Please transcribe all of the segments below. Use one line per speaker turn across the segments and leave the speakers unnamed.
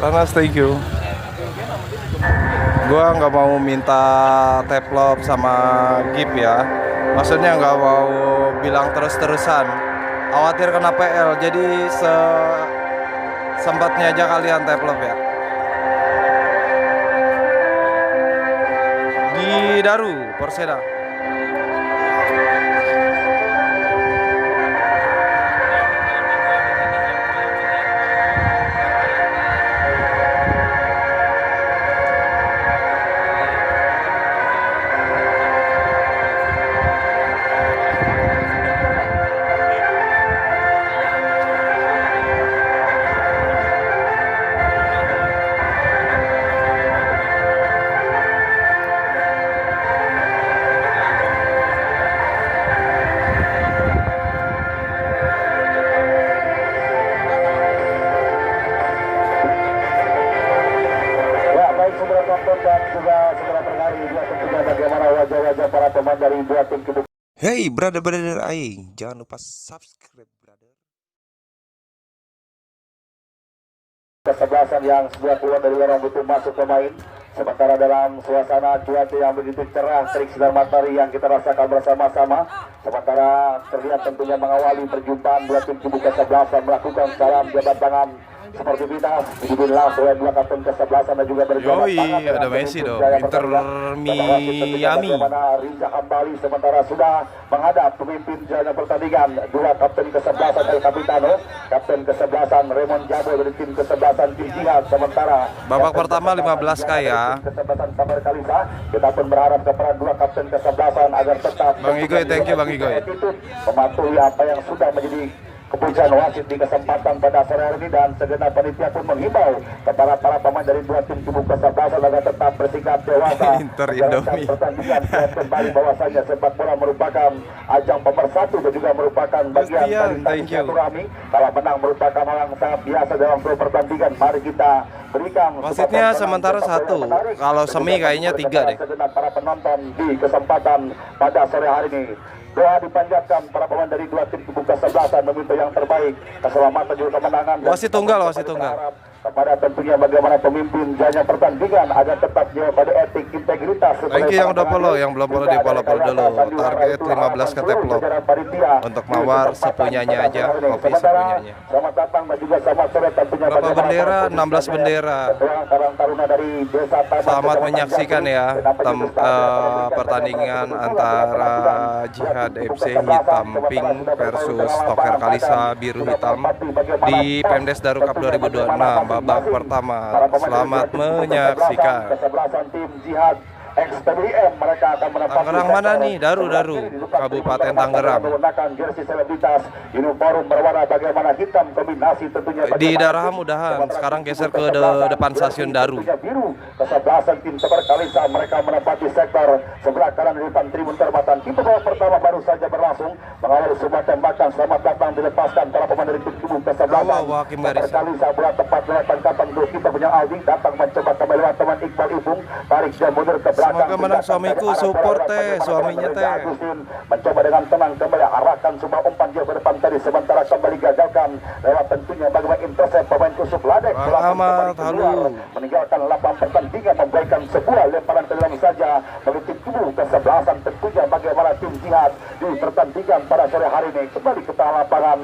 Ranas, thank you. Gua nggak mau minta teplop sama gift ya. Maksudnya nggak mau bilang terus-terusan. Khawatir kena PL. Jadi sempatnya aja kalian teplop ya. Di Daru, Perseda. Hey brother aing, jangan lupa subscribe brother.
Kesebelasan yang sebelah keluar dari lorong butuh masuk pemain. Sementara dalam suasana cuaca yang begitu cerah, terik sinar matahari yang kita rasakan bersama-sama. Sementara terlihat tentunya mengawali perjumpaan dua tim kubu kesebelasan melakukan salam jabat tangan seperti biasa dipimpin langsung oleh dua kapten kesebelasan dan juga berjabat tangan.
Ada Messi dong, Inter Miami.
Rinca kembali sementara sudah menghadap pemimpin jalannya pertandingan dua kapten kesebelasan El Capitano, kapten kesebelasan Raymond Jabo dari tim kesebelasan Tim Jihad. Sementara
babak pertama 15K ya.
Kesebelasan Sabar Kalisa, kita pun berharap kepada dua kapten kesebelasan agar tetap
Bang Igoy, thank you Bang Igoy.
mematuhi apa yang sudah menjadi keputusan wasit di kesempatan pada sore hari ini, dan segenap panitia pun menghimbau kepada para pemain dari dua tim kubu kesebelasan agar tetap bersikap dewasa.
Inter Indomie.
Pertandingan kembali bahwasanya sepak bola merupakan ajang pemersatu dan juga merupakan bagian dari tali silaturahmi. Kalau menang merupakan hal yang sangat biasa dalam seluruh pertandingan. Mari kita berikan
wasitnya sementara 1, kalau semi kayaknya 3 deh.
Segenap para penonton di kesempatan pada sore hari ini. Doa dipanjatkan para pemain dari dua tim kubu kesebelasan meminta yang terbaik, keselamatan juga kemenangan.
Wasit tunggal.
Kepada tentunya bagaimana pemimpin jalannya pertandingan agar tetap jauh pada etik integritas.
Thank you yang udah follow, yang belum follow di follow dulu. Target 15 ke teplop. Untuk mawar sepunyanya aja, kopi sepunyanya.
Selamat datang dan juga selamat sore tentunya.
Berapa bendera? 16 bendera. Selamat menyaksikan ya pertandingan antara Jihad FC hitam pink versus Toker Kalisa biru hitam di Pemdes Daru Cup 2026 babak pertama. Selamat menyaksikan.
Kesebelasan tim Jihad XPBM mereka akan menempati
Tangerang mana nih? Daru Kabupaten Tangerang.
Menggunakan jersey selebritas uniform berwarna bagaimana hitam kombinasi tentunya
di Daraham udahan, sekarang geser ke depan stasiun Daru.
Biru kesebelasan tim Sabar Kalisa mereka menempati sektor sebelah kanan di depan tribun termatan. Tim babak pertama baru saja berlangsung mengawali sebuah tembakan. Selamat datang dilepaskan para pemain dari tim kubu kesebelasan Sabar Kalisa bola tepat lewat tangkapan gol kita punya Aldi datang mencoba kembali lewat teman Iqbal Ibung, tarik jam mundur ke belakang.
Semoga menang suamiku, support suaminya
mencoba dengan tenang kembali arahkan semua umpan dia ke depan tadi, sementara kembali gagalkan lewat tentunya bagaimana intercept pemain kusuk Ladek meninggalkan lapangan pertandingan, memberikan sebuah lemparan ke dalam saja bagi tim kubu kesebelasan. Tentunya bagaimana tim Jihad di pertandingan pada sore hari ini kembali ke tengah lapangan,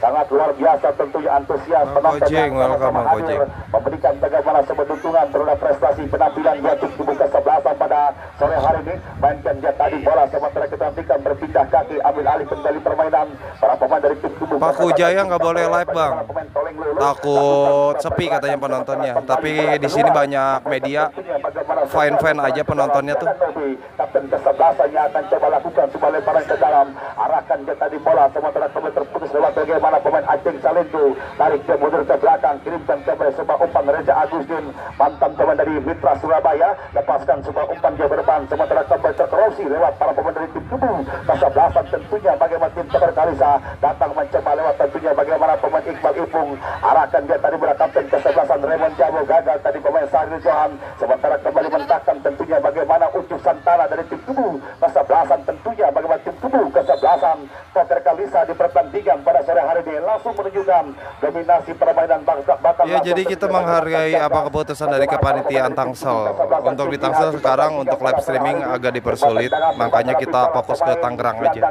sangat luar biasa tentunya antusias penonton yang sama-sama hadir memberikan bagaimana sebuah dukungan terhadap prestasi penampilan dua tim kubu kesebelasan pada sore hari ini. Mainkan dia tadi bola, sementara kita nantikan berpindah kaki ambil alih kendali permainan para pemain dari tim kubu
Paku Jaya nggak boleh live bang, takut sepi katanya penontonnya, tapi di sini banyak media, fine aja penontonnya tuh.
Kapten kesebelasannya akan coba lakukan sebuah lemparan ke dalam, arahkan dia tadi bola, sementara kembali terputus lewat bagaimana pemain Aceh Salindu, tarik dia mundur ke belakang, kirimkan kembali sebuah umpan Reza Agustin, mantan pemain dari Mitra Surabaya, lepaskan sebuah umpan dia ke depan, sementara kembali terkorupsi lewat para pemain dari tim kubu kesebelasan. Tentunya bagaimana tim Toker Kalisa datang mencoba lewat tentunya bagaimana pemain Iqbal Ipung, arahkan dia tadi bola kapten kesebelasan Raymond Jabo, gagal tadi pemain Sahil Johan, sementara kembali mentakkan tentunya bagaimana Ucup Santana dari tim kubu kesebelasan. Tentunya bagaimana tim kubu kesebelasan kesebelasan Toker Kalisa di pertandingan pada sore hari ini langsung menunjukkan dominasi permainan bakal
ya. Jadi kita menghargai apa keputusan dari kepanitiaan Tangsel. Untuk di Tangsel sekarang untuk live streaming agak dipersulit, makanya kita fokus ke Tangerang aja.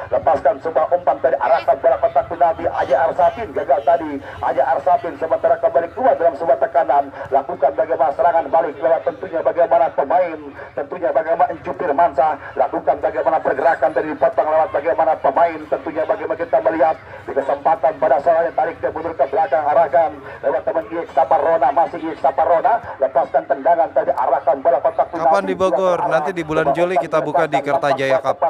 Lepaskan sebuah umpan dari arahkan bola kotak penalti Aja Arsafin, gagal tadi Aja Arsafin, sementara kembali keluar dalam sebuah tekanan, lakukan bagaimana serangan balik lewat tentunya bagaimana pemain, tentunya bagaimana Jupir Mansa, lakukan bagaimana pergerakan dari potong lewat bagaimana pemain, tentunya bagaimana kita melihat di kesempatan pada soalnya tarik dia mundur ke belakang, arahkan lewat teman Iek Saparona, masih Iek Saparona, lepaskan tendangan tadi arahkan bola kotak penalti.
Kapan di Bogor? Nanti di bulan Juli kita buka di Kertajaya Cup,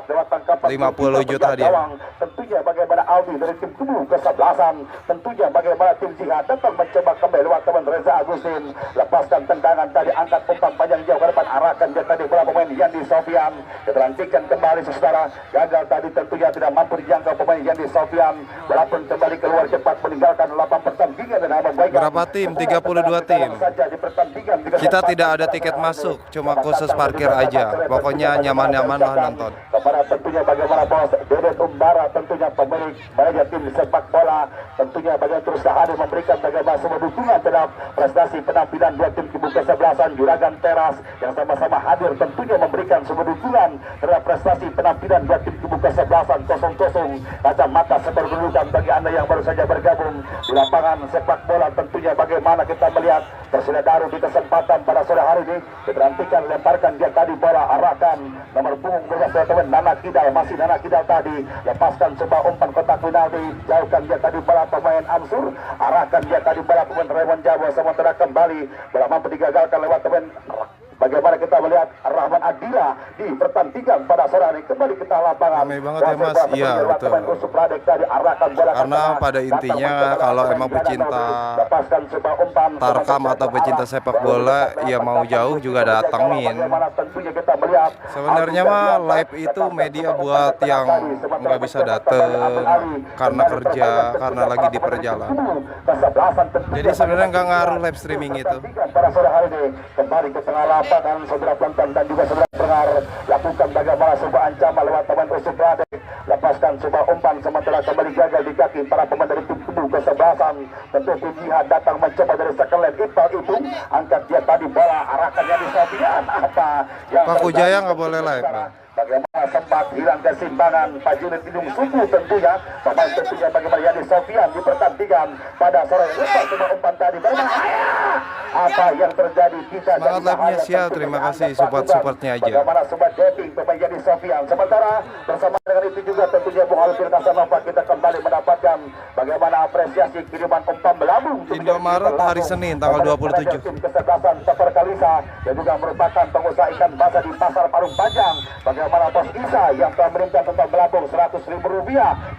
50 juta dia.
Tentunya bagaimana Aldi dari tim Kubu kesebelasan, tentunya bagaimana tim Jihad datang mencoba kembali lewat teman Reza Agustin, lepaskan tendangan tadi, angkat umpan panjang jauh ke depan, arahkan dia tadi bola pemain Yandi Sofian, keterantikan kembali saudara, gagal tadi tentunya tidak mampu dijangkau pemain Yandi Sofian, bola pun kembali keluar cepat meninggalkan lapang pertandingan dan membaikan.
Berapa tim? 32 tim. Kita tidak ada tiket masuk, cuma khusus parkir aja. Pokoknya nyaman-nyaman lah nonton.
Kepada tentunya bagaimana bos Dedet Umbara, tentunya pemilik banyak tim sepak bola, tentunya bagaimana terus hadir memberikan bagaimana semua dukungan terhadap prestasi penampilan dua tim Kubu kesebelasan Juragan Teras yang sama-sama hadir tentunya memberikan semua dukungan terhadap prestasi penampilan dua tim Kubu kesebelasan 0-0 kacamata seperdudukan bagi anda yang baru saja bergabung di lapangan sepak bola. Tentunya bagaimana kita melihat Persida Daru di kesempatan pada sore hari ini, diberhentikan, lemparkan dia tadi bola, arahkan nomor punggung 12 teman Nana Kidal, masih Nana Kidal tadi, lepaskan sebuah umpan kotak penalti, jauhkan dia tadi bola pemain Amsur, arahkan dia tadi bola pemain Raymond Jawa, sementara kembali bola mampu digagalkan lewat teman. Bagaimana kita melihat Rahman Adila di pertandingan pada sore hari, kembali kita lapangan.
Ramai banget ya Mas, iya betul. Karena pada intinya kalau emang pecinta tarkam atau pecinta sepak bola ya mau jauh juga datengin. Sebenarnya mah live itu media buat yang nggak bisa dateng karena kerja, karena lagi di perjalanan. Jadi sebenarnya nggak ngaruh live streaming itu.
Pada sore hari ini kembali ke tengah lapangan saudara penonton dan juga saudara pendengar, lakukan bagaimana sebuah ancaman lewat teman Usuk Radek, lepaskan sebuah umpan sementara kembali gagal di kaki para pemain dari tim Kubu kesebelasan. Tentu tim Jihad datang mencoba dari sekelen Iqbal Ibung, angkat dia tadi bola, arahkannya di Sofian, apa yang
Pak Kujaya nggak boleh live, Bang.
Bagaimana sempat hilang keseimbangan Pak Junid Hidung Suku tentunya, pemain tentunya bagaimana Yandi Sofian di pertandingan pada sore ini. Lepas semua umpan tadi berbahaya. Apa yang terjadi kita
semangat live-nya siap, terima kasih support-supportnya aja.
Bagaimana sobat dating pemain Yandi Sofian, sementara bersama dengan itu juga tentunya Bung Alvin Kasanova kita kembali mendapatkan bagaimana apresiasi kiriman umpan melambung
Indomaret hari Senin tanggal 27.
Tim kesebelasan Toker Kalisa yang juga merupakan pengusaha ikan basah di Pasar Parung Panjang. Bagaimana Bos Isa yang telah meningkat umpan melambung Rp100.000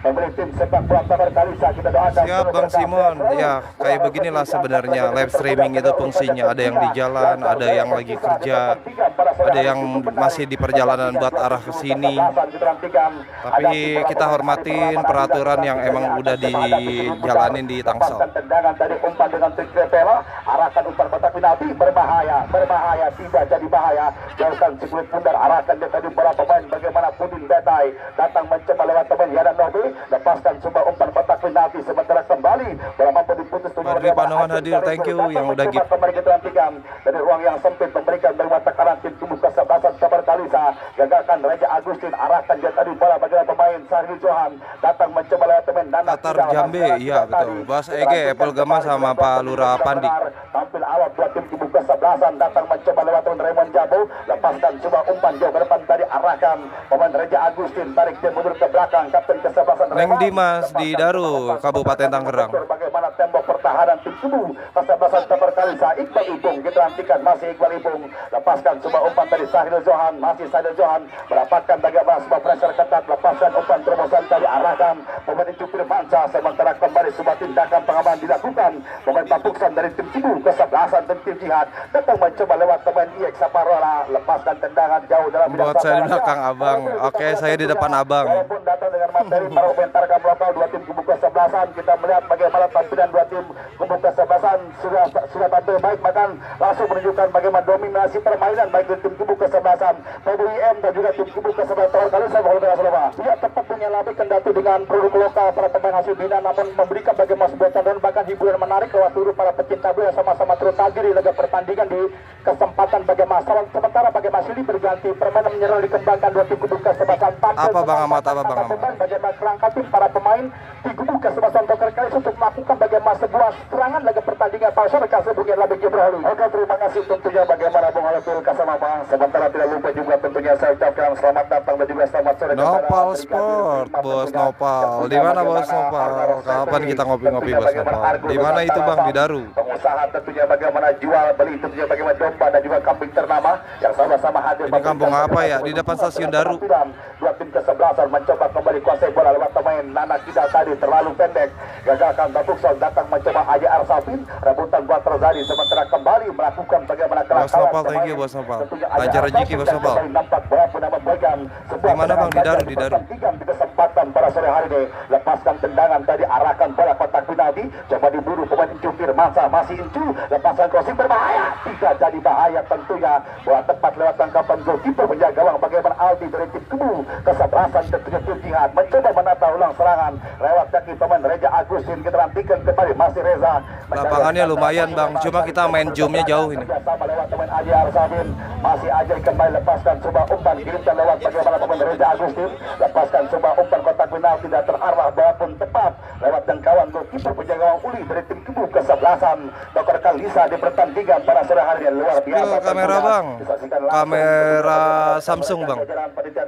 pemilik tim sepak bola Toker Kalisa, kita doakan.
Siap Bang Simon, ya kayak beginilah sebenarnya live streaming itu fungsinya. Ada yang di jalan, ada yang lagi kerja, ada yang masih di perjalanan buat arah ke sini. Tapi kita hormatin peraturan yang emang udah dijalanin di Tangsel.
Tendangan dari umpan dengan trik Krepela, arahkan umpan kotak penalti, berbahaya, tidak jadi bahaya, jauhkan si kulit pundar, arahkan dia tadi bola pemain bagaimana Pudin Betai datang mencoba lewat teman Yana Nobi, lepaskan sebuah umpan kotak penalti, sementara kembali bola mampu diputus.
Badri Panongan hadir, thank you yang udah gitu.
Kembali kita nantikan dari ruang yang sempit memberikan bagaimana tekanan tim Kubu kesebelasan Toker Kalisa, gagalkan Raja Agustin, arahkan dia tadi bola bagaimana pemain Sahri Johan datang mencoba lewat teman Nana
Qatar Jambe, iya betul. Bas Ege, Apple Gama sama Pak Lurah Pandi.
Tampil awal buat tim Kubu kesebelasan datang mencoba lewat teman Raymond Jabo, lepaskan coba umpan jauh ke depan tadi, arahkan pemain Raja Agustin, tarik dia mundur ke belakang kapten kesebelasan
Neng Dimas di Daru, Kabupaten Tangerang.
Bagaimana tembok pertahanan tim Kubu kesebelasan Toker Kalisa, Iqbal Ibung kita nantikan, masih Iqbal Ibung, lepaskan coba umpan dari Sahil Johan, masih Sahil Johan mendapatkan bagaimana sebuah pressure ketat, lepaskan umpan terobosan tadi, arahkan pemain Jupir Manca, sementara kembali sebuah tindakan pengamanan dilakukan pemain Papuksan dari tim Kubu kesebelasan dan tim Jihad datang mencoba lewat pemain Iek Saparona, lepaskan tendangan jauh dalam
buat saya di belakang abang. Oke, saya di depan abang.
Walaupun datang dengan materi para pemain tarkam lokal dua tim Kubu kesebelasan, kita melihat bagaimana tampilan dua tim Kubu kesebelasan sudah tampil baik, bahkan langsung menunjukkan bagaimana dominasi permainan baik dari tim Kubu kesebelasan PBIM dan juga tim Kubu kesebelasan Toker Kalisa. Ya, tepat cepat punya labik kendati dengan produk lokal para pemain hasil bina, namun memberikan bagaimana sebuah tontonan bahkan hiburan menarik lewat seluruh para pecinta bola yang sama-sama turut hadir di laga pertandingan di kesempatan bagaimana sementara bagaimana Sili berganti permainan menyerang dikembangkan dua tim kubu Kesebelasan tampil
Apa Bang Ahmad, apa Bang Ahmad?
bagaimana kerangka tim para pemain di kubu Kesebelasan Toker Kalis untuk melakukan bagaimana sebuah serangan laga pertandingan para sore kasih Bung Labik Jibril. Oke, terima kasih tentunya bagaimana Bung Alatul Kasamama. Sementara tidak lupa juga tentunya saya ucapkan selamat datang dan juga selamat sore
Nopal Sport, Bos Nopal. Di mana Bos Nopal? Kapan kita ngopi-ngopi Bos Nopal? Di mana itu Bang? Di Daru.
Pengusaha tentunya bagaimana jual beli tentunya bagaimana domba dan juga kambing ternama yang sama-sama hadir.
Ini kampung apa ya? Di depan stasiun Daru.
Dua tim kesebelasan mencoba kembali kuasai bola lewat pemain Nana Kidal tadi terlalu pendek. Gagalkan Babukson datang mencoba Aja Arsafin, rebutan buat terjadi sementara kembali melakukan bagaimana
Bos Nopal, thank you Bos Nopal. Lancar rezeki Bos Nopal. Di mana Bang? Di Daru, di Daru.
Di kesempatan pada sore hari ini lepaskan tendangan tadi arahkan bola kotak penalti coba diburu pemain Incu Firmansa masih Incu lepaskan crossing berbahaya tidak jadi bahaya tentunya bola tepat lewat tangkapan goalkeeper penjaga gawang bagaimana Aldi dari tim kubu Kesebelasan tentunya tim jihad mencoba menata ulang serangan lewat kaki pemain Reza Agustin kita nantikan kembali masih Reza
Lapangannya lumayan Bang, cuma kita main zoomnya jauh ini.
sama lewat pemain Aji Arsafin masih Aji kembali lepaskan coba umpan kirimkan lewat bagaimana pemain Reza Agustin lepaskan coba umpan kotak penalti tidak terarah bola pun tepat lewat jangkauan goalkeeper penjaga gawang Uli dari tim kubu Kesebelasan Dr. Kalisa di pertandingan pada sore hari ini luar biasa.
Kamera Bang, kamera Samsung Bang.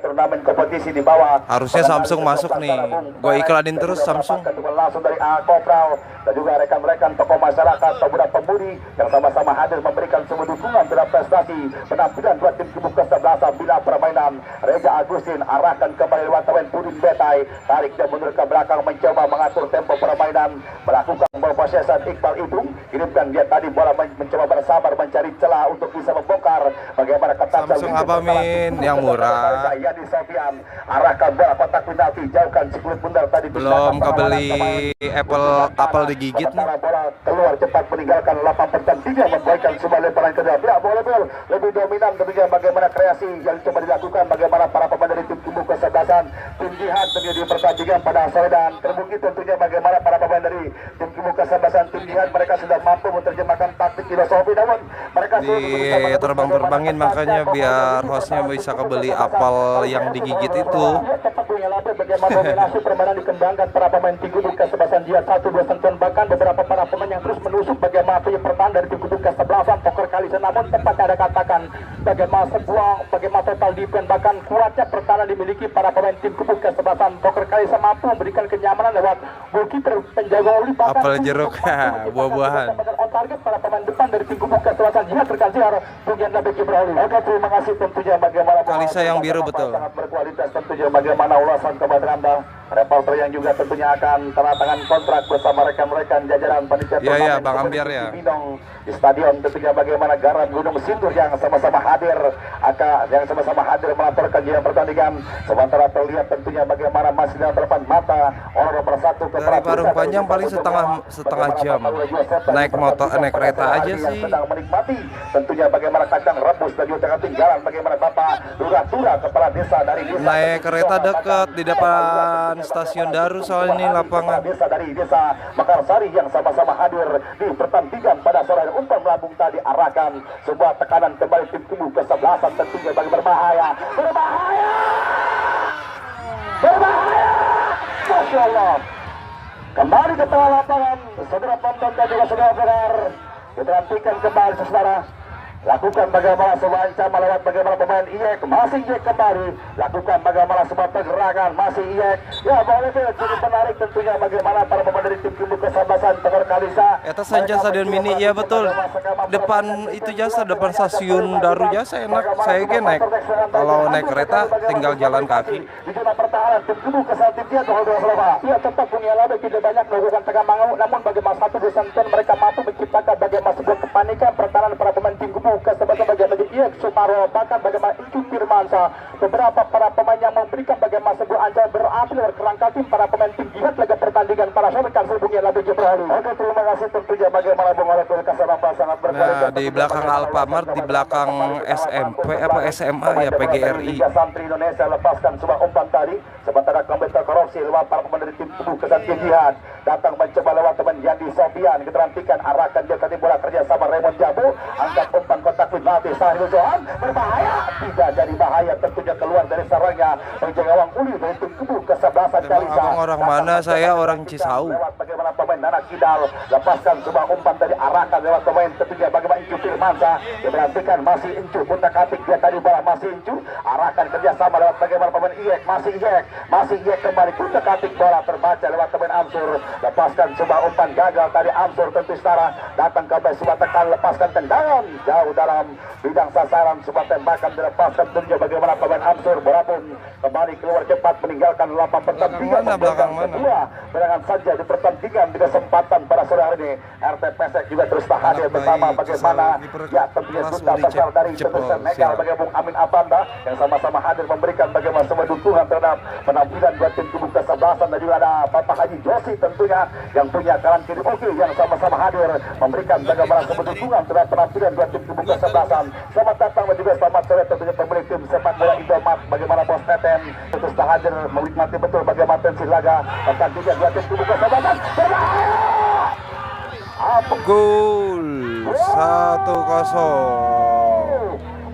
Turnamen kompetisi di bawah
Harusnya Samsung masuk nih. Gue iklanin terus Samsung.
Langsung dari Kopral dan juga rekan-rekan tokoh masyarakat, pemuda pemudi yang sama-sama hadir memberikan semua dukungan terhadap prestasi penampilan dua tim kubu Kesebelasan bila permainan. Reza Agustin arahkan kembali lewat pemain Pudin Betai, tarik dia mundur ke belakang mencoba mengatur tempo permainan, melakukan ball possession. Iqbal Idung kirimkan dia tadi bola mencoba bersabar mencari celah untuk bisa membongkar bagaimana ketat
Samsung apa Min yang murah.
Yani Sofian arahkan bola kotak penalti jauhkan si kulit bundar tadi
Belum kebeli apel digigit nih.
bola keluar cepat meninggalkan lapangan pertandingan membaikkan semua lemparan kedua pihak bola lebih dominan kemudian bagaimana kreasi yang coba dilakukan bagaimana para pemain dari tim kubu Kesebelasan tim jihad tentunya di pertandingan pada sore dan terbukti tentunya bagaimana para pemain dari tim kubu Kesebelasan tim jihad mereka sudah mampu menerjemahkan taktik filosofi namun mereka
di terbang-terbangin makanya biar hostnya bisa kebeli apel yang digigit itu.
Cepat punya label bagaimana dominasi permainan dikembangkan para pemain tim kubu Kesebelasan jihad 1-2 sentuhan bahkan beberapa para pemain yang terus menusuk bagaimana punya pertahanan dari tim kubu Kesebelasan Toker Kalisa namun tepatnya ada katakan bagaimana bagaimana total defense bahkan kuatnya pertahanan dimiliki para pemain tim kubu Kesebelasan Toker Kalisa mampu memberikan kenyamanan lewat goalkeeper penjaga Uli bahkan
Apel jeruk, buah-buahan.
on target para pemain depan dari tim kubu Kesebelasan jihad terkasih Bung Labik Jibril. Oke, terima kasih tentunya bagaimana
Kalisa yang biru betul.
Sangat berkualitas tentunya bagaimana ulasan kepada Anda reporter yang juga tentunya akan tanda tangan kontrak bersama rekan-rekan jajaran panitia
Iya Bang Ambiar ya.
Di stadion tentunya bagaimana Garam Gunung Sindur yang sama-sama hadir yang sama-sama hadir melaporkan jalangan pertandingan sementara terlihat tentunya bagaimana masih dalam depan mata orang nomor 1
Dari Parung Panjang paling setengah jam. Naik kereta aja sih.
Sedang menikmati tentunya bagaimana kacang rebus dan juga ketinggalan bagaimana Bapak Lurah kepala desa dari desa
Naik kereta dekat di depan stasiun Daru soal ini lapangan.
desa dari desa Mekarsari yang sama-sama hadir di pertandingan pada sore umpan melambung tadi arahkan sebuah tekanan kembali tim kubu Kesebelasan tentunya bagi berbahaya Masya Allah kembali ke tengah lapangan saudara penonton dan juga saudara pendengar kita nantikan kembali saudara lakukan bagaimana sebuah ancaman lewat bagaimana pemain Iyek masih Iyek kembali lakukan bagaimana sebuah pergerakan masih Iyek ya boleh cukup menarik tentunya bagaimana para pemain dari tim kubu Kesebelasan Toker Kalisa
Eta saja stadion mini ya betul. Depan itu jasa depan stasiun Daru jasa enak. Saya ke naik kalau naik kereta tinggal jalan kaki.
di zona pertahanan tim kubu Kesebelasan tim dia ya tetap punya label tidak banyak melakukan tegangan namun bagaimana satu desanton mereka mampu menciptakan bagaimana sebuah kepanikan pertahanan para pemain tim kubu Kesebelasan bagaimana Iyek Sumaro bahkan bagaimana Incu Firmansa beberapa para pemain yang memberikan bagaimana sebuah ancaman berapi dari kerangka tim para pemain tim jihad laga pertandingan para rekan Bung Labik Jibril. Oke, terima kasih tentunya bagaimana Bung Alatul Kasamapa sangat berkualitas.
Nah, di belakang Alfamart, di belakang SMP apa SMA ya PGRI.
Liga Santri Indonesia lepaskan sebuah umpan tadi sementara kembali aksi lewat para pemain dari tim tubuh Kesatria Jihad datang mencoba lewat teman Yandi Sofian. Kita nantikan arahkan dia tadi bola kerja sama Raymond Jabu, angkat umpan kotak penalti Sahil Johan, berbahaya, tidak jadi bahaya, tentunya keluar dari sarangnya penjaga gawang Uli dari tim tubuh kesebelasan Kalisa.
Abang orang mana? Saya orang Cisau.
Lewat bagaimana pemain Nana Kidal, lepaskan sebuah umpan tadi arahkan lewat pemain tentunya bagaimana Incu Firmansa. Diperhatikan masih Incu, kontak atik dia tadi bola masih Incu, arahkan kerjasama lewat bagaimana pemain Iyek, masih Iyek kembali kontak atik bola terbaca lewat pemain Amsur, lepaskan sebuah umpan gagal tadi Amsur tentu setara datang ke sebuah tekan, lepaskan tendangan jauh dalam bidang sasaran, sebuah tembakan dilepaskan tentunya bagaimana pemain Amsur berapun kembali keluar cepat meninggalkan lapangan pertandingan.
Belakang mana?
Berangan saja di pertandingan di kesempatan pada sore hari ini. RT Pesek juga terus hadir bersama bagaimana ya tentunya duta besar dari tentu Senegal bagi Bung Amin Apanda yang sama-sama hadir memberikan bagaimana semua dukungan terhadap penampilan dua tim tubuh kesebelasan, dan juga ada Bapak Haji Josi tentunya yang punya kanan kiri oke yang sama-sama hadir memberikan bagaimana semua dukungan terhadap penampilan dua tim tubuh kesebelasan. Selamat datang dan juga selamat sore tentunya pemilik tim sepak bola Indomat bagaimana Bos Teten terus hadir menikmati betul bagaimana tensi laga pertandingan dua tim tubuh kesebelasan.
Gol 1-0.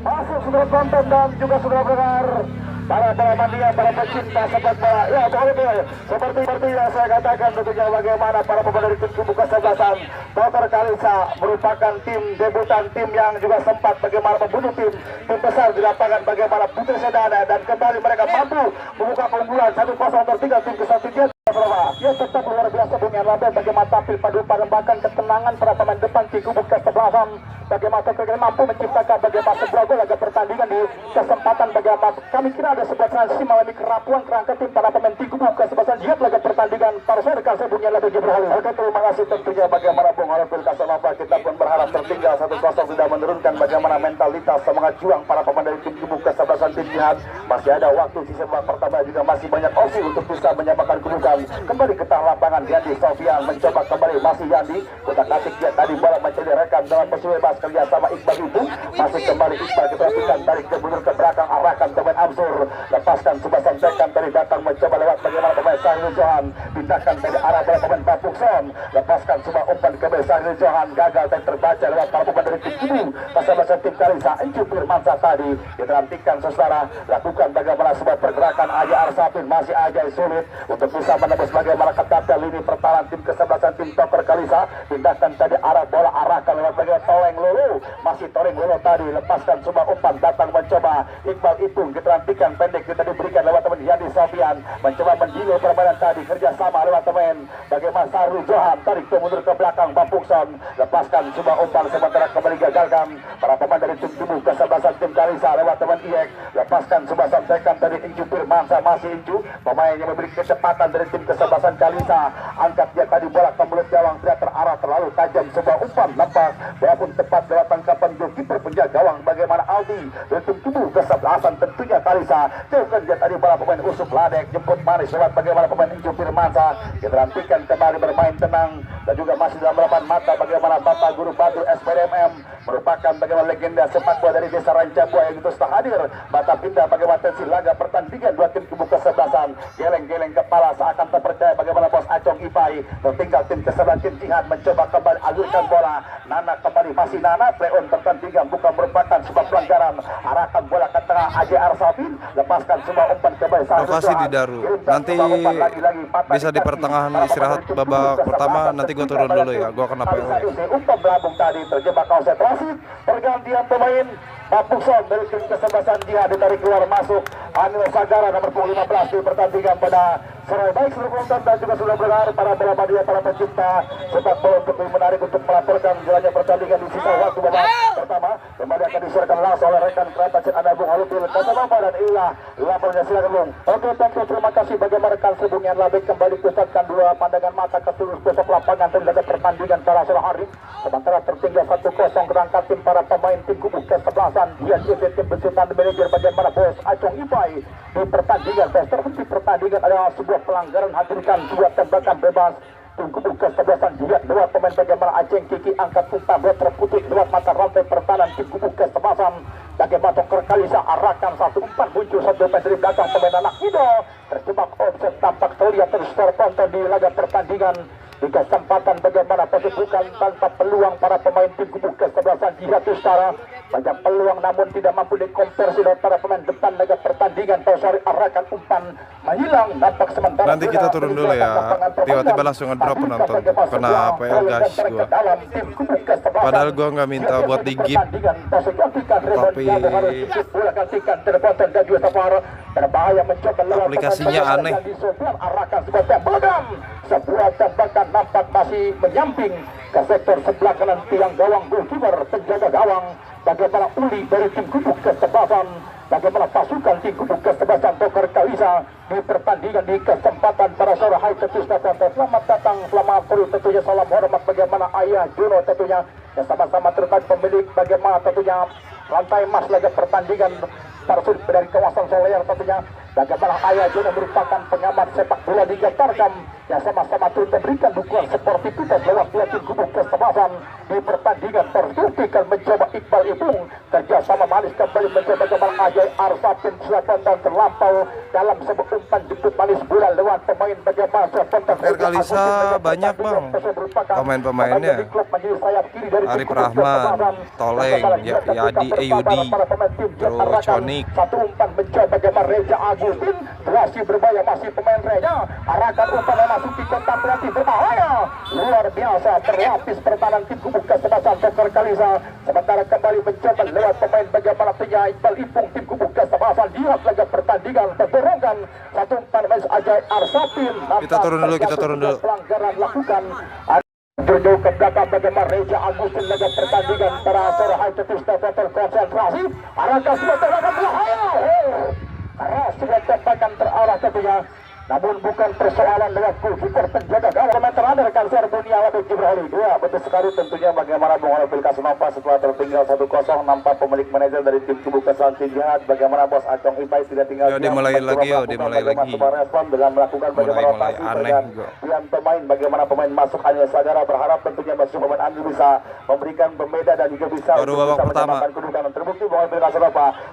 Masuk sudah konten dan juga sudah dengar para mania, para pecinta sepak bola. Ya, seperti yang saya katakan tentunya bagaimana para pemain dari tim tubuh kesebelasan. Dr. Kalisa merupakan tim debutan, tim yang juga sempat bagaimana membunuh tim besar di lapangan bagaimana Putri Sedana, dan kembali mereka mampu membuka keunggulan 1-0 tertinggal tim Kesatria. Ya, tetap luar biasa dengan Labe bagaimana tampil padu perembakan ketenangan para pemain depan tim tubuh kesebelasan. Bagaimana mereka mampu menciptakan bagaimana sebuah gol agar pertandingan di kesempatan bagaimana kami kira ada sebuah transisi mengalami kerapuan kerangka tim para pemain tim tubuh kesebelasan Jihad laga pertandingan para sore kasih punya Labe Jibril. Oke, terima kasih tentunya bagaimana Bung Harapil Kasanova. Kita pun berharap tertinggal 1-0 sudah menurunkan bagaimana mentalitas semangat juang para pemain dari tim tubuh kesebelasan tim Jihad. Masih ada waktu sisa babak pertama, juga masih banyak opsi untuk bisa menyamakan kedudukan. Kembali ke tengah lapangan Yandi Sofian mencoba kembali, masih Yandi kotak atik dia tadi bola mencari rekan dalam posisi bebas kerja sama Iqbal itu masih kembali Iqbal diperhatikan tarik ke mundur ke belakang arahkan pemain Amsur, lepaskan coba sampaikan tadi datang mencoba lewat bagaimana pemain Sahil Johan pindahkan dari arah bola pemain Papukson, lepaskan coba umpan ke Sahil Johan gagal dan terbaca lewat para pemain dari tim tubuh kesebelasan tim Kalisa. Incu Firmansa tadi diperhatikan saudara lakukan bagaimana sebuah pergerakan Aja Arsafin, masih aja sulit untuk bisa menembus bagaimana ketatnya lini pertahanan tim kesebelasan tim Dr. Kalisa. Pindahkan tadi arah bola arahkan lewat bagaimana Toleng Lulu, masih Toleng Lulu tadi lepaskan coba umpan datang mencoba Iqbal Ipung diterantikan pendek kita diberikan lewat teman Yandi Sofian mencoba mendelay permainan tadi kerjasama lewat teman bagaimana Sahil Johan tarik ke mundur ke belakang Papukson, lepaskan coba umpan sementara kembali gagalkan para pemain dari tim tubuh kesebelasan tim Kalisa lewat teman Iyek, lepaskan coba sampaikan tadi Incu Firmansa, masih Incu pemain yang memberi kecepatan dari tim kesebelasan Kalisa, angkat dia tadi bola ke mulut gawang tidak terarah terlalu tajam sebuah umpan nampak bola pun tepat lewat tangkapan goalkeeper penjaga gawang bagaimana Aldi dari tim tubuh kesebelasan tentunya Kalisa. Jauhkan dia tadi bola pemain Usuf Ladek jemput manis lewat bagaimana pemain Incu Firmansa, kita nantikan kembali bermain tenang dan juga masih dalam harapan mata bagaimana Bapak Guru Batu SPDMM merupakan bagaimana legenda sepak bola dari desa Rancabua yang itu sudah hadir bata pindah bagaimana tensi laga pertandingan dua tim tubuh kesebelasan. Geleng-geleng kepala seakan terpercaya bagaimana Bos Acong Ipai tertinggal tim kesebelasan tim Jihad mencoba kembali alurkan bola Nana kembali, masih Nana play on pertandingan bukan merupakan sebuah pelanggaran, arahkan bola ke tengah Aja Arsafin, lepaskan semua umpan kembali
lokasi di Daru nanti bisa di pertengahan istirahat babak pertama, nanti gue turun dulu ya, gue kena PL.
Umpan belabung tadi terjebak konsentrasi pergantian pemain Papukson dari tim kesebelasan Jihad ditarik keluar masuk Anil Sagara nomor 15 di pertandingan pada sore. Baik seluruh penonton dan juga sudah berdengar para bola media, para pecinta sepak bola untuk menarik untuk melaporkan jalannya pertandingan di sisa waktu babak pertama. Kembali akan disuarakan langsung oleh rekan kereta Cik Anda Bung Halupil Kasanova dan Ilah lapornya silakan Bung. Oke, terima kasih bagaimana rekan Bung yang Labek kembali pusatkan dua pandangan mata ke seluruh pelosok lapangan terhadap pertandingan pada sore hari. Sementara tertinggal 1-0 kerangka tim para pemain tim kubu kesebelasan Jihad tim besutan manajer bagaimana Bos Acong Ipai di pertandingan terhenti pertandingan adalah sebuah pelanggaran, hadirkan dua tembakan bebas tim kubu kesebelasan Jihad lewat pemain bagaimana Aceng Kiki angkat umpan bola terputus lewat mata rantai pertahanan tim kubu kesebelasan bagaimana Toker Kalisa arahkan satu umpan, muncul satu pemain dari belakang pemain anak Ido, terjebak offset, tampak terlihat terus tertonton di laga pertandingan. Di kesempatan bagaimana bukan tanpa peluang para pemain tim kubu kesebelasan Jihad Ustara, banyak peluang namun tidak mampu dikonversi oleh para pemain depan laga pertandingan. Tausari arahkan umpan menghilang, nampak sementara.
Nanti kita turun dulu ya, tiba-tiba langsung ngedrop penonton, kena APL guys gua. Padahal gua nggak minta buat di gift, tapi aplikasinya aneh.
Sebuah tembakan nampak masih menyamping ke sektor sebelah kanan tiang gawang goalkeeper penjaga gawang. Bagaimana uli dari tim kubu kesebelasan, bagaimana pasukan tim kubu kesebelasan Toker Kalisa di pertandingan di kesempatan para sore hai Tetusna Tonton. Selamat datang, selamat sore tentunya, salam hormat bagaimana Ayah Juno tentunya, yang sama-sama terkait pemilik bagaimana tentunya rantai emas laga pertandingan Persib dari kawasan Solear tentunya. Bagaimana Ayah Juno merupakan pengamat sepak bola di Tarkam yang sama-sama turut memberikan dukungan sportivitas lewat dua tim kubu kesebelasan di pertandingan. Terjadikan mencoba Iqbal Ibung kerjasama manis kembali mencoba bagaimana Ajay Arsapin Selatan dan terlampau dalam sebuah umpan jemput manis bola lewat pemain bagaimana Selatan.
Toker Kalisa banyak bang pemain-pemainnya, Arif Rahman, Toleng, Yadi, Yudi, terus Conik.
Satu umpan mencoba bagaimana Reza Agustin berhasil berbahaya, masih pemain Reza arahkan umpan memasuki kotak penalti berbahaya, luar biasa terlapis pertahanan tim kubu kesebelasan Toker Kalisa. Sementara kembali mencoba lewat pemain bagaimana penyanyi Iqbal Ipung tim kubu kesebelasan lihat laga pertandingan terdorongan satu umpan Ajay Arsapin.
Kita turun dulu.
Pelanggaran lakukan berjauh ke belakang bagaimana Reza Agustin laga pertandingan para sore hai Tetusna terkonsentrasi arahkan sebuah tembakan berbahaya. Sebuah tembakan terarah tentunya, namun bukan persoalan lewat goalkeeper penjaga gawang. Komentar Anda rekan saya Dunia Wabek Jibril. Ya betul sekali tentunya bagaimana Bung Oleh Pilkas nampak setelah tertinggal 1-0, nampak pemilik manajer dari tim kubu kesebelasan Jihad bagaimana Bos Acong Ipai tidak tinggal diam.
Dimulai lagi
Respon dengan melakukan bagaimana rotasi dengan pemain, bagaimana pemain masuk hanya Sagara berharap tentunya masuk pemain Andi bisa memberikan pembeda dan juga bisa
baru babak pertama.
Kedudukan terbukti Bung Oleh Pilkas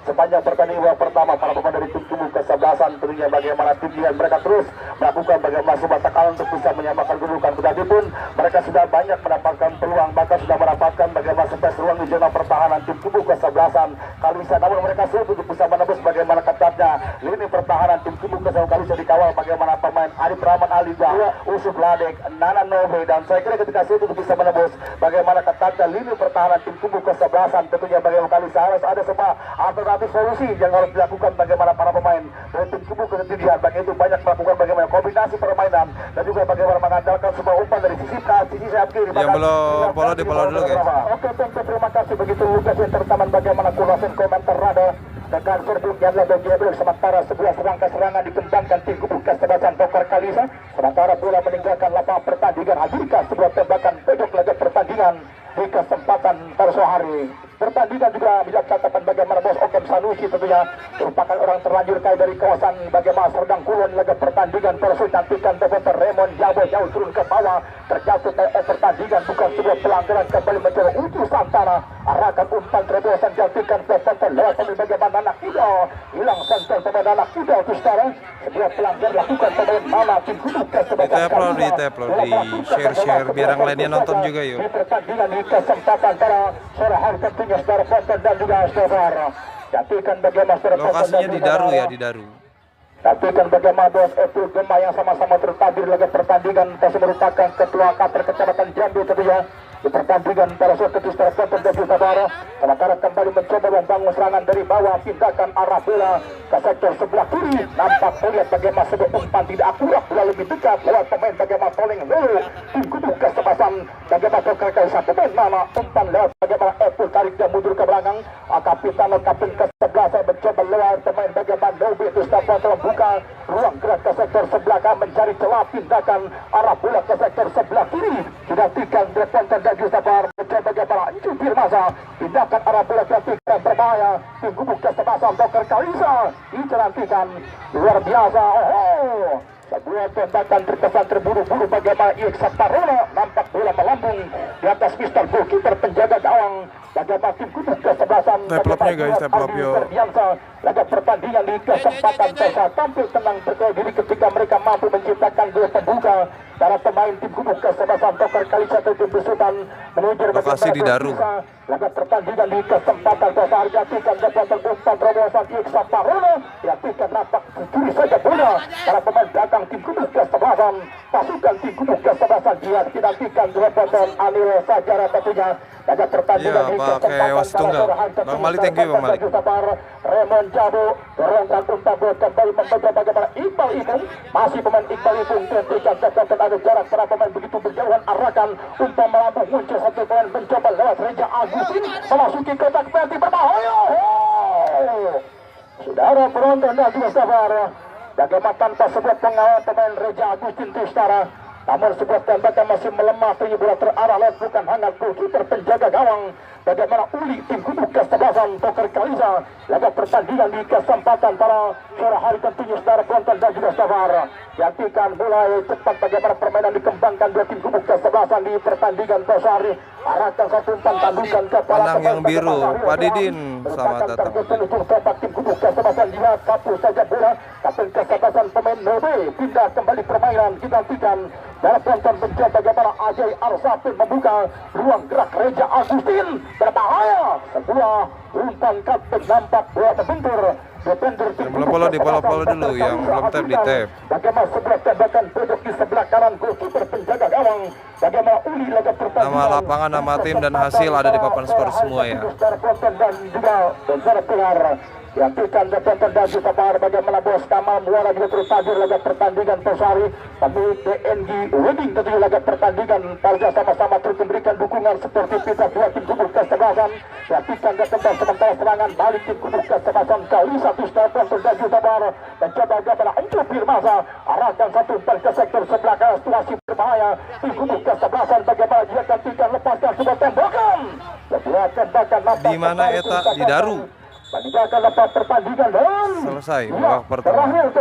sepanjang pertandingan babak pertama para pemain dari tim kubu kesebelasan tentunya bagaimana tim Jihad mereka terus melakukan bagaimana sebuah tekanan untuk bisa menyamakan kedudukan. Pun mereka sudah banyak mendapatkan peluang, bahkan sudah mendapatkan bagaimana space ruang di zona pertahanan tim kubu kesebelasan Kalisa, namun mereka sulit untuk bisa menembus bagaimana ketatnya lini pertahanan tim kubu kesebelasan Kalisa dikawal bagaimana pemain Arif Rahman Aliga, Usuf Ladek, Nana Nove, dan saya kira ketika sulit untuk bisa menembus bagaimana ketatnya lini pertahanan tim kubu kesebelasan tentunya bagaimana Kalisa harus ada sebuah alternatif solusi yang harus dilakukan bagaimana para pemain dari tim kubu kesebelasan baik itu banyak melakukan bagaimana kombinasi permainan dan juga bagaimana mengandalkan sebuah umpan dari sisi sayap kiri.
Yang belum follow di follow dulu guys.
Oke, terima kasih begitu Lukas yang tertaman bagaimana kulasin komentar Rada dengan serbuk yang lebih jebol. Sementara sebuah serangan dikembangkan tim kubu kesebelasan Toker Kalisa. Sementara bola meninggalkan lapangan pertandingan, hadirkan sebuah tembakan pojok laga pertandingan di kesempatan hari. Pertandingan juga bisa catatan bagaimana Bos Okem Sanusi tentunya merupakan orang terlanjur kaya dari kawasan bagaimana Serdang Kulon laga pertandingan Persib nantikan Dr. Raymond jauh turun ke bawah terjatuh pertandingan bukan sebuah pelanggaran kembali mencoba ujung Santana arahkan umpan terobosan jatuhkan Dr. lewat pemain bagaimana anak Ido hilang sentel pemain anak Ido itu sekarang sebuah pelanggar lakukan pemain mana tim kubu kesebelasan
di share biar yang lainnya nonton juga yuk.
Di pertandingan di kesempatan para sore hari tentunya saudara Ponton dan juga saudara jatuhkan bagaimana
lokasinya di Daru ya, di Daru.
Jatuhkan bagaimana Bos Etu Gema yang sama-sama tertabir laga pertandingan tersebut merupakan ketua Kater Kecamatan Jambi tentunya di pertandingan para sotetus terponton dan juga saudara. Sementara kembali mencoba membangun serangan dari bawah, pindahkan arah bola ke sektor sebelah kiri. Nampak melihat bagaimana sebuah umpan tidak akurat, bola lebih dekat lewat pemain bagaimana Toleng Lulu tim kubu kesebelasan bagaimana Toker Kalisa pemain mana umpan lewat bagaimana Epul tarik dan mundur ke belakang. Kapten ke-11 mencoba lewat pemain bagaimana Nobi itu dapat membuka ruang gerak ke sektor sebelah kanan mencari celah, pindahkan arah bola ke sektor sebelah kiri. Sudah tikan Ponton dan Yusafar mencoba bagaimana jubir masa pindahkan arah bola ke tiga berbahaya tim kubu kesebelasan Toker Kalisa dicelantikan luar biasa. Sebuah tembakan terkesan terburu-buru bagaimana Iksan Parono nampak bola melambung langsung di atas Mister Goalkeeper penjaga gawang. Bagaimana tim Kudus kesebelasan.
Developnya guys, develop yuk.
Laga pertandingan di kesempatan Pesa tampil tenang berkali diri ketika mereka mampu menciptakan gol pembuka. Para pemain tim Kudus kesebelasan Toker Kalisa tim besutan menuju
lokasi di Daru.
Laga pertandingan di kesempatan Pesa Arjatikan dapat terbuka terobosan Iksa Parono. Diartikan nampak mencuri saja bola. Para pemain belakang tim Kudus kesebelasan, pasukan tim Kudus kesebelasan Jihad dinantikan terobosan Anil Sajara tentunya. Laga pertandingan di
pakai wasit tunggal. Bang Mali, thank you Bang Mali.
Raymond Jabo dorongkan umpan bola kembali membaca bagaimana Iqbal Ipung, masih pemain Iqbal Ipung terdekat catatan ada jarak para pemain begitu berjauhan arahkan umpan melambung muncul satu pemain mencoba lewat Reja Agustin memasuki kotak penalti berbahaya. Saudara penonton dan juga sabar, bagaimana tanpa sebuah pengawal pemain Reja Agustin Tustara, namun sebuah tembakan masih melemah, bola terarah lewat bukan hangat goalkeeper penjaga gawang. Bagaimana Uli tim Kudus kesebelasan Toker Kalisa. Laga pertandingan di kesempatan para sore hari tentunya saudara penonton dan juga sabar. Diartikan mulai cepat bagaimana permainan dikembangkan dua tim Kudus kesebelasan di pertandingan Tosari. Arahkan satu umpan tandukan kepala
Panang yang biru, Pak Didin, selamat datang.
Tim Kudus kesebelasan dia satu saja bola. Kapten kesebelasan pemain Nobe pindah kembali permainan. Kita nantikan dalam penonton mencoba bagaimana Ajay Arsafin membuka ruang gerak Reja Agustin. Berbahaya, sebuah umpan kapten nampak bola terbentur.
Yang belum follow di follow dulu, yang belum tap di tap.
Bagaimana sebelah tembakan pojok di sebelah kanan goalkeeper penjaga gawang. Bagaimana Uli laga pertandingan.
Nama lapangan, nama tim dan hasil ada di papan skor semua ya.
Dan juga saudara pendengar. Diantikan dapat terdaju sabar bagaimana bos Kamal Muara juga terus hadir laga pertandingan Tosari. Kami TNG Wedding tentunya laga pertandingan Parja sama-sama terus memberikan dukungan seperti kita dua tim Kudus kesebelasan. Diantikan datang sementara serangan balik tim Kudus kesebelasan kali satu setelah terdaju sabar mencoba bagaimana Encu Firmasa arahkan satu umpan ke sektor sebelah kanan situasi berbahaya tim Kudus kesebelasan bagaimana dia gantikan lepaskan sebuah tembakan. Sebuah tembakan
Di mana eta di Daru.
Akan lepas pertandingan dan
selesai babak pertama.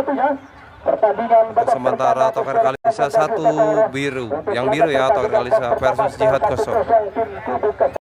Pertandingan
Sementara Toker Kalisa 1 biru. Yang biru ya Toker Kalisa versus Jihad 0.